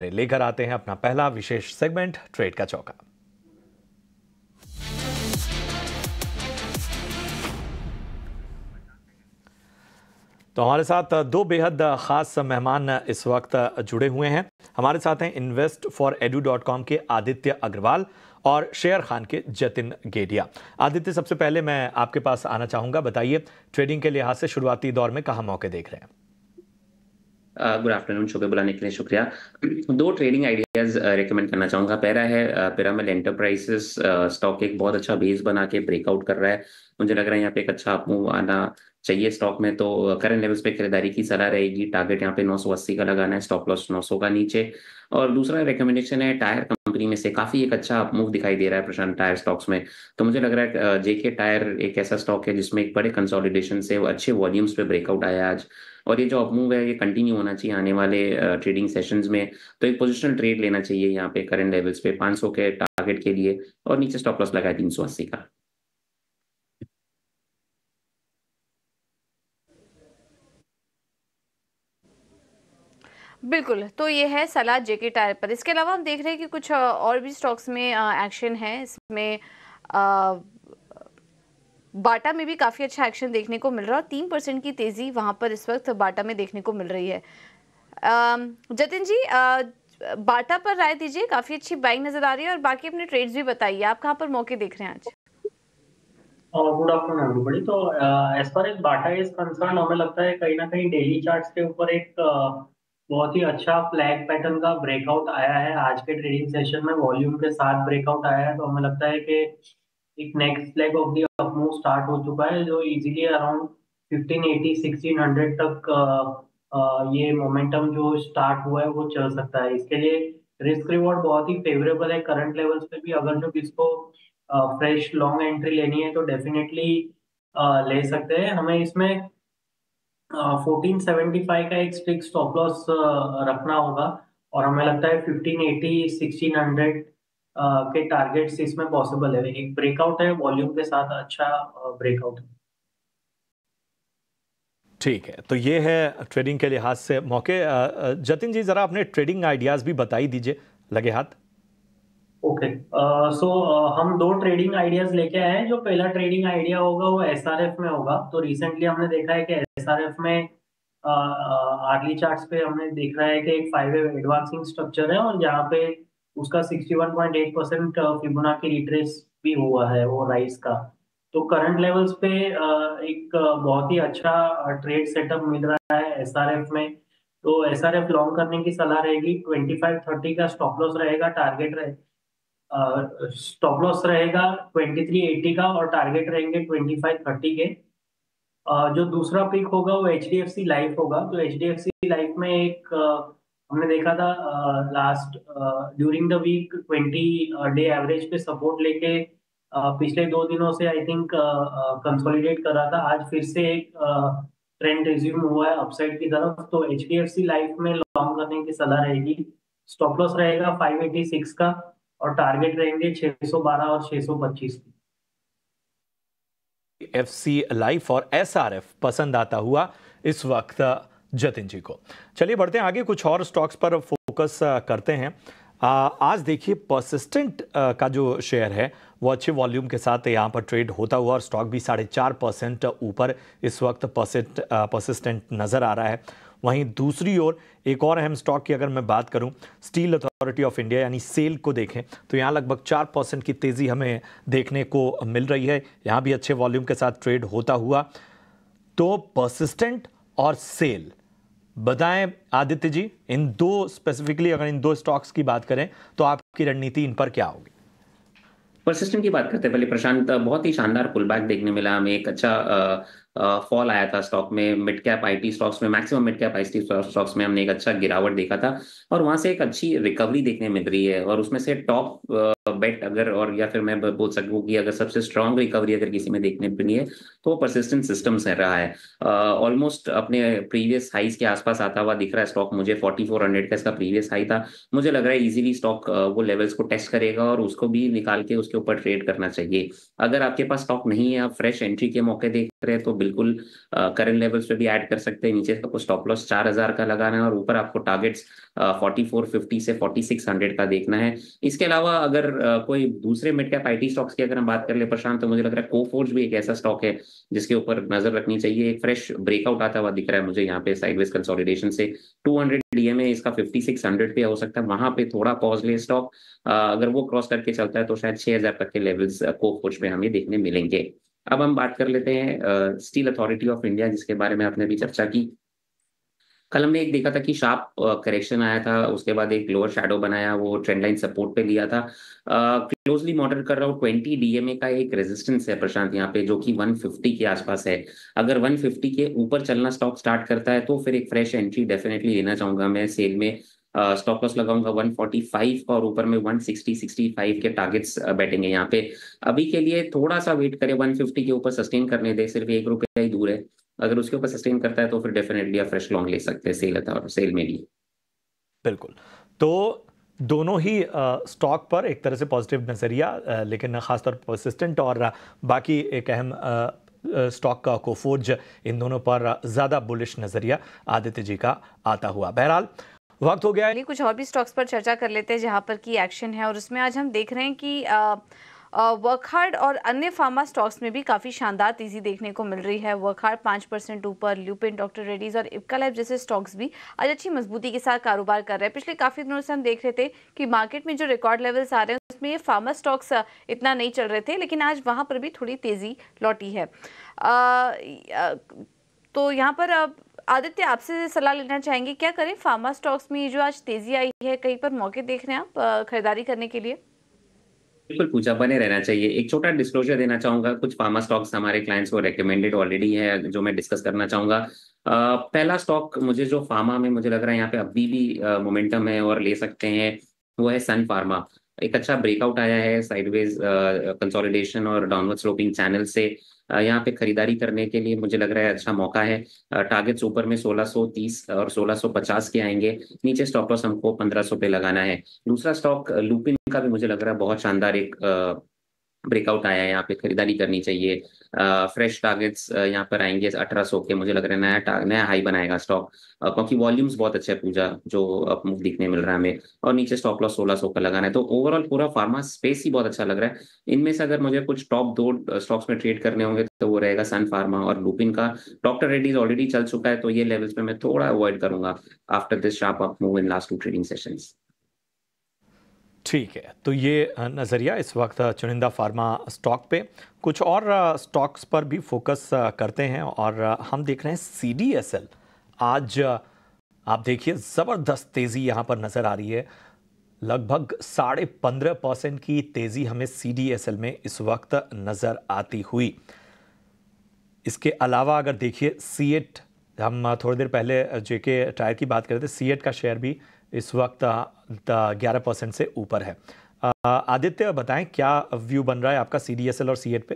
लेकर आते हैं अपना पहला विशेष सेगमेंट ट्रेड का चौका। तो हमारे साथ दो बेहद खास मेहमान इस वक्त जुड़े हुए हैं। हमारे साथ हैं invest4edu.com के आदित्य अग्रवाल और शेयर खान के जतिन गेडिया। आदित्य, सबसे पहले मैं आपके पास आना चाहूंगा, बताइए ट्रेडिंग के लिहाज से शुरुआती दौर में कहाँ मौके देख रहे हैं? गुड आफ्टरनून, शो पे बुलाने के लिए शुक्रिया। दो ट्रेडिंग आइडियाज रेकमेंड करना चाहूंगा। पहला है पिरामिड एंटरप्राइजेस। स्टॉक एक बहुत अच्छा बेस बना के ब्रेकआउट कर रहा है। मुझे लग रहा है यहाँ पे एक अच्छा मूव आना चाहिए स्टॉक में, तो करंट लेवल्स पे खरीदारी की सलाह रहेगी। टारगेट यहाँ पे 980 का लगाना है, स्टॉप लॉस 900 का नीचे। और दूसरा रिकमेंडेशन है टायर कंपनी में से काफी एक अच्छा मूव दिखाई दे रहा है प्रशांत टायर स्टॉक्स में। तो मुझे लग रहा है जेके टायर एक ऐसा स्टॉक है जिसमें एक बड़े कंसोलिडेशन से अच्छे वॉल्यूम्स पे ब्रेकआउट आया आज, और ये जो अप मूव है ये कंटिन्यू होना चाहिए आने वाले ट्रेडिंग सेशंस में। तो एक पोजिशनल ट्रेड लेना चाहिए यहाँ पे करंट लेवल्स पे 500 के टारगेट के लिए, और नीचे स्टॉप लॉस लगाया 380 का। बिल्कुल, तो ये है सलाह जेके टायर पर। इसके अलावा हम देख रहे हैं कि कुछ और भी स्टॉक्स में एक्शन है। इसमें बाटा में भी काफ़ी अच्छा एक्शन देखने को मिल रहा है और 3% की तेज़ी वहाँ पर इस वक्त बाटा में देखने को मिल रही है। जतिन जी, बाटा पर राय दीजिए, काफ़ी अच्छी बाइंग नज़र आ रही है, और बाकी अपने ट्रेड्स भी बताइए, आप कहाँ पर मौके देख रहे हैं आज? Good afternoon everybody. तो as far as Bata is concern, हमें लगता है कहीं ना कहीं डेली चार्ट्स के ऊपर एक बहुत ही अच्छा फ्लैग पैटर्न का ब्रेकआउट आया है। आज के ट्रेडिंग सेशन में वॉल्यूम के साथ ब्रेकआउट आया है, तो हमें लगता है कि एक next leg of the up move start हो चुका है, जो इजीली अराउंड 1580 1600 तक ये मोमेंटम जो स्टार्ट हुआ है वो चल सकता है। इसके लिए रिस्क रिवॉर्ड बहुत ही फेवरेबल है करंट लेवल्स पे भी। अगर जो किसको फ्रेश लॉन्ग एंट्री लेनी है तो डेफिनेटली ले सकते हैं। हमें इसमें 1475 का एक स्ट्रिक्ट स्टॉप लॉस रखना होगा, और हमें लगता है 1580 1600 के टारगेट्स इसमें पॉसिबल है। एक ब्रेकआउट है, वॉल्यूम के साथ अच्छा ब्रेकआउट है। ठीक है, तो ये है ट्रेडिंग के लिहाज से मौके। जतिन जी, जरा अपने ट्रेडिंग आइडियाज भी बता ही दीजिए, लगे हाथ। ओके, सो हम दो ट्रेडिंग आइडियाज लेके आए हैं। जो पहला ट्रेडिंग आइडिया होगा वो एसआरएफ में होगा। तो रिसेंटली हमने देखा है कि एसआरएफ में आर्ली चार्ट्स पे हमने देखा है कि एक 5 वे एडवांसिंग स्ट्रक्चर है, और यहाँ पे उसका 61.8% फिबोनाची रिट्रेस भी हुआ है वो राइस का। तो करंट लेवल्स पे एक बहुत ही अच्छा ट्रेड सेटअप मिल रहा है एसआरएफ में। तो एसआरएफ लॉन्ग करने की सलाह रहेगी। 2530 का स्टॉप लॉस रहेगा, टारगेट रहे स्टॉप लॉस रहेगा 2380 का, और टारगेट रहेंगे 2530 के। जो दूसरा पिक होगा वो एचडीएफसी लाइफ होगा। तो एचडीएफसी लाइफ में एक हमने देखा था last during the week 20 day average पे सपोर्ट लेके पिछले 2 दिनों से आई थिंक कंसोलिडेट कर रहा था। आज फिर से एक ट्रेंड रिज्यूम हुआ है अपसाइड की तरफ। तो एचडीएफसी लाइफ में लॉन्ग करने की सलाह रहेगी। स्टॉप लॉस रहेगा 586 का, और टारगेट रहेंगे 612 और 625 की। एफसी लाइफ और एसआरएफ पसंद आता हुआ इस वक्त जतिन जी को। चलिए बढ़ते हैं आगे, कुछ और स्टॉक्स पर फोकस करते हैं। आज देखिए परसिस्टेंट का जो शेयर है वो अच्छे वॉल्यूम के साथ यहाँ पर ट्रेड होता हुआ, और स्टॉक भी 4.5% ऊपर इस वक्त परसिस्टेंट नज़र आ रहा है। वहीं दूसरी ओर एक और अहम स्टॉक की अगर मैं बात करूं, स्टील अथॉरिटी ऑफ इंडिया यानी सेल को देखें तो यहाँ लगभग 4% की तेज़ी हमें देखने को मिल रही है। यहाँ भी अच्छे वॉल्यूम के साथ ट्रेड होता हुआ। तो परसिस्टेंट और सेल, बताएं आदित्य जी, इन दो स्पेसिफिकली अगर इन दो स्टॉक्स की बात करें तो आपकी रणनीति इन पर क्या होगी? परसिस्टेंट की बात करते हैं पहले प्रशांत। बहुत ही शानदार पुल बैक देखने मिला हमें। एक अच्छा फॉल आया था स्टॉक में। मिड कैप आईटी स्टॉक्स में, maximum mid cap IT stocks में हमने एक अच्छा गिरावट देखा था, और वहां से एक अच्छी रिकवरी देखने मिल रही है। और उसमें से टॉप बेट अगर, और या फिर मैं बोल सकूं कि अगर सबसे स्ट्रांग रिकवरी अगर किसी में देखने मिली है तो वो परसिस्टेंट सिस्टम्स है रहा है। ऑलमोस्ट अपने प्रीवियस हाइज के आसपास आता हुआ दिख रहा है स्टॉक मुझे। 4400 का इसका प्रीवियस हाई था। मुझे लग रहा है इजीली स्टॉक वो लेवल्स को टेस्ट करेगा, और उसको भी निकाल के उसके ऊपर ट्रेड करना चाहिए। अगर आपके पास स्टॉक नहीं है, आप फ्रेश एंट्री के मौके देख रहे हैं तो बिल्कुल करंट लेवल्स पे भी ऐड कर सकते हैं। नीचे आपको स्टॉप लॉस 4000 का लगाना है और ऊपर आपको टारगेट्स 4450 से 4600 का देखना है। इसके अलावा अगर कोई दूसरे मिड कैप आईटी स्टॉक्स की अगर हम बात कर ले प्रशांत, तो मुझे लग रहा है कोफोर्ज भी एक ऐसा स्टॉक है जिसके ऊपर नजर रखनी चाहिए। एक फ्रेश ब्रेकआउट आता हुआ दिख रहा है मुझे यहाँ पे साइडवेज कंसोलिडेशन से। 200 डीएमए इसका 5600 पे हो सकता है, वहां पे थोड़ा पॉज ले स्टॉक। अगर वो क्रॉस करके चलता है तो शायद 6000 तक के लेवल्स कोफोर्ज पे हमें देखने मिलेंगे। अब हम बात कर लेते हैं स्टील अथॉरिटी ऑफ इंडिया, जिसके बारे में आपने भी चर्चा की। कल हमने एक देखा था कि शार्प करेक्शन आया था, उसके बाद एक लोअर शैडो बनाया, वो ट्रेंड लाइन सपोर्ट पे लिया था। क्लोजली मॉनिटर कर रहा हूँ, 20 डीएमए का एक रेजिस्टेंस है प्रशांत यहाँ पे, जो कि 150 के आसपास है। अगर 150 के ऊपर चलना स्टॉक स्टार्ट करता है तो फिर एक फ्रेश एंट्री डेफिनेटली लेना चाहूंगा मैं। सेल में स्टॉप लॉस लगाऊंगा 145 का और ऊपर में 160-65 के टारगेट्स बैठेंगे यहाँ पे। अभी के लिए थोड़ा सा वेट करें, 150 के ऊपर सस्टेन करने दे, सिर्फ ₹1 ही दूर है। अगर उसके ऊपर सस्टेन करता है तो फिर डेफिनेटली आप फ्रेश लॉन्ग ले सकते हैं सेल में भी। बिल्कुल। तो दोनों ही स्टॉक पर एक तरह से पॉजिटिव नजरिया, लेकिन खासतौर पर परसिस्टेंट और बाकी एक अहम स्टॉक का कोफोर्ज, इन दोनों पर ज्यादा बुलिश नजरिया आदित्य जी का आता हुआ। बहरहाल वक्त हो गया है, कुछ और भी स्टॉक्स पर चर्चा कर लेते हैं जहां पर की एक्शन है, और उसमें आज हम देख रहे हैं कि वर्कहार्ड और अन्य फार्मा स्टॉक्स में भी काफ़ी शानदार तेजी देखने को मिल रही है। वर्कहार्ड 5% ऊपर, ल्यूपिन, डॉक्टर रेड्डीज और इप्का लैब जैसे स्टॉक्स भी आज अच्छी मजबूती के साथ कारोबार कर रहे हैं। पिछले काफ़ी दिनों से हम देख रहे थे कि मार्केट में जो रिकॉर्ड लेवल्स आ रहे हैं उसमें ये फार्मा स्टॉक्स इतना नहीं चल रहे थे, लेकिन आज वहाँ पर भी थोड़ी तेज़ी लौटी है। तो यहाँ पर आदित्य, आपसे सलाह लेना चाहेंगे, क्या करें फार्मा स्टॉक्स में ये जो आज तेज़ी आई है, कहीं पर मौके देख रहे हैं आप खरीदारी करने के लिए? बिल्कुल पूजा, बने रहना चाहिए। एक छोटा डिस्क्लोजर देना चाहूंगा, कुछ फार्मा स्टॉक्स हमारे क्लाइंट्स को रेकमेंडेड ऑलरेडी है जो मैं डिस्कस करना चाहूंगा। पहला स्टॉक मुझे जो फार्मा में मुझे लग रहा है यहाँ पे अभी भी मोमेंटम है और ले सकते हैं, वो है सन फार्मा। एक अच्छा ब्रेकआउट आया है साइडवेज कंसोलिडेशन और डाउनवर्ड स्लोपिंग चैनल से। यहाँ पे खरीदारी करने के लिए मुझे लग रहा है अच्छा मौका है। टारगेट्स ऊपर में 1630 और 1650 के आएंगे, नीचे स्टॉप लॉस हमको 1500 पे लगाना है। दूसरा स्टॉक लूपिन का भी मुझे लग रहा है बहुत शानदार एक ब्रेकआउट आया है, यहाँ पे खरीदारी करनी चाहिए। फ्रेश टारगेट्स यहाँ पर आएंगे 1800 के, मुझे लग रहा है नया हाई बनाएगा स्टॉक, क्योंकि वॉल्यूम्स बहुत अच्छे है पूजा, जो अब दिखने मिल रहा है हमें। और नीचे स्टॉप लॉस 1600 का लगाना है। तो ओवरऑल पूरा फार्मा स्पेस ही बहुत अच्छा लग रहा है। इनमें से अगर मुझे कुछ टॉप 2 स्टॉक्स में ट्रेड करने होंगे तो वो रहेगा सन फार्मा और लूपिन का। डॉक्टर रेड्डीज ऑलरेडी चल चुका है, तो ये लेवल्स पे मैं थोड़ा अवॉइड करूंगा after this sharp up move in last 2 trading sessions. ठीक है, तो ये नज़रिया इस वक्त चुनिंदा फार्मा स्टॉक पे। कुछ और स्टॉक्स पर भी फोकस करते हैं और हम देख रहे हैं CDSL। आज आप देखिए ज़बरदस्त तेज़ी यहाँ पर नज़र आ रही है, लगभग 15.5% की तेज़ी हमें CDSL में इस वक्त नज़र आती हुई। इसके अलावा अगर देखिए सीएट, हम थोड़ी देर पहले JK टायर की बात कर रहे थे, सीएट का शेयर भी इस वक्त 11% से ऊपर है। आदित्य बताएं क्या व्यू बन रहा है आपका CDSL और सीएट पे?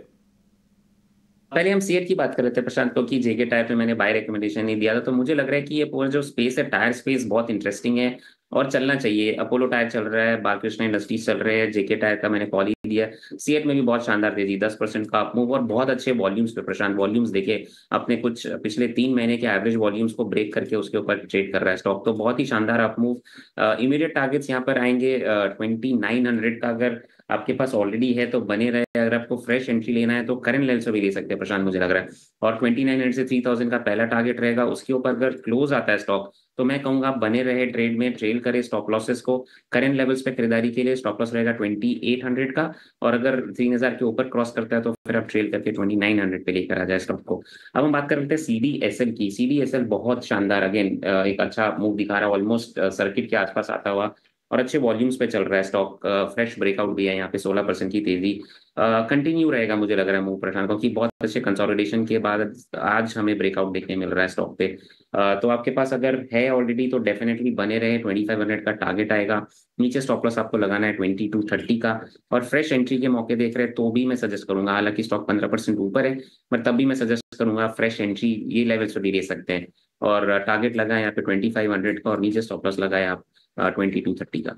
पहले हम सीएट की बात कर रहे थे प्रशांत, क्योंकि JK टायर पे मैंने बाय रिकमेंडेशन नहीं दिया था, तो मुझे लग रहा है कि ये पूरा जो स्पेस है, टायर स्पेस बहुत इंटरेस्टिंग है और चलना चाहिए। अपोलो टायर चल रहा है, बालकृष्ण इंडस्ट्रीज चल रहे हैं, JK टायर का मैंने कॉल ही दिया। सीएट में भी बहुत शानदार तेजी, 10% का अपमूव और बहुत अच्छे वॉल्यूम्स पे प्रशांत। वॉल्यूम्स देखिए, अपने कुछ पिछले 3 महीने के एवरेज वॉल्यूम्स को ब्रेक करके उसके ऊपर ट्रेड कर रहा है स्टॉक, तो बहुत ही शानदार अपमूव। इमीडिएट टारगेट्स यहाँ पर आएंगे 2900 का, अगर आपके पास ऑलरेडी है तो बने रहे। अगर आपको फ्रेश एंट्री लेना है तो करंट लेवल से भी ले सकते हैं प्रशांत, मुझे लग रहा है। और 2900 से 3000 का पहला टारगेट रहेगा, उसके ऊपर अगर क्लोज आता है स्टॉक तो मैं कहूंगा आप बने रहे ट्रेड में, ट्रेल करें स्टॉप लॉसेस को। करंट लेवल्स पे खरीदारी के लिए स्टॉप लॉस रहेगा 2800 का, और अगर 3000 के ऊपर क्रॉस करता है तो फिर आप ट्रेल करके 2900 पे लेकर आ जाए स्टॉक को। अब हम बात कर लेते हैं CDSL की। CDSL बहुत शानदार, अगेन एक अच्छा मूव दिखा रहा है, ऑलमोस्ट सर्किट के आसपास आता हुआ और अच्छे वॉल्यूम्स पे चल रहा है स्टॉक। फ्रेश ब्रेकआउट भी है यहाँ पे, 16% की तेजी कंटिन्यू रहेगा मुझे लग रहा है मूव प्रशांत, क्योंकि बहुत अच्छे कंसोलिडेशन के बाद आज हमें ब्रेकआउट देखने मिल रहा है स्टॉक पे। तो आपके पास अगर है ऑलरेडी तो डेफिनेटली बने रहे। 2500 का टारगेट आएगा, नीचे स्टॉप लॉस आपको लगाना है 2230 का, और फ्रेश एंट्री के मौके देख रहे हैं तो भी मैं सजेस्ट करूंगा, हालांकि स्टॉक 15% ऊपर है, पर तब भी मैं सजेस्ट करूंगा फ्रेश एंट्री ये लेवल्स पे भी ले सकते हैं। और टारगेट लगाए यहाँ पे 2500 का और नीचे स्टॉप लॉस लगाए आप 2230 का।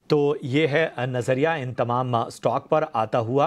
तो ये है नज़रिया इन तमाम स्टॉक पर आता हुआ।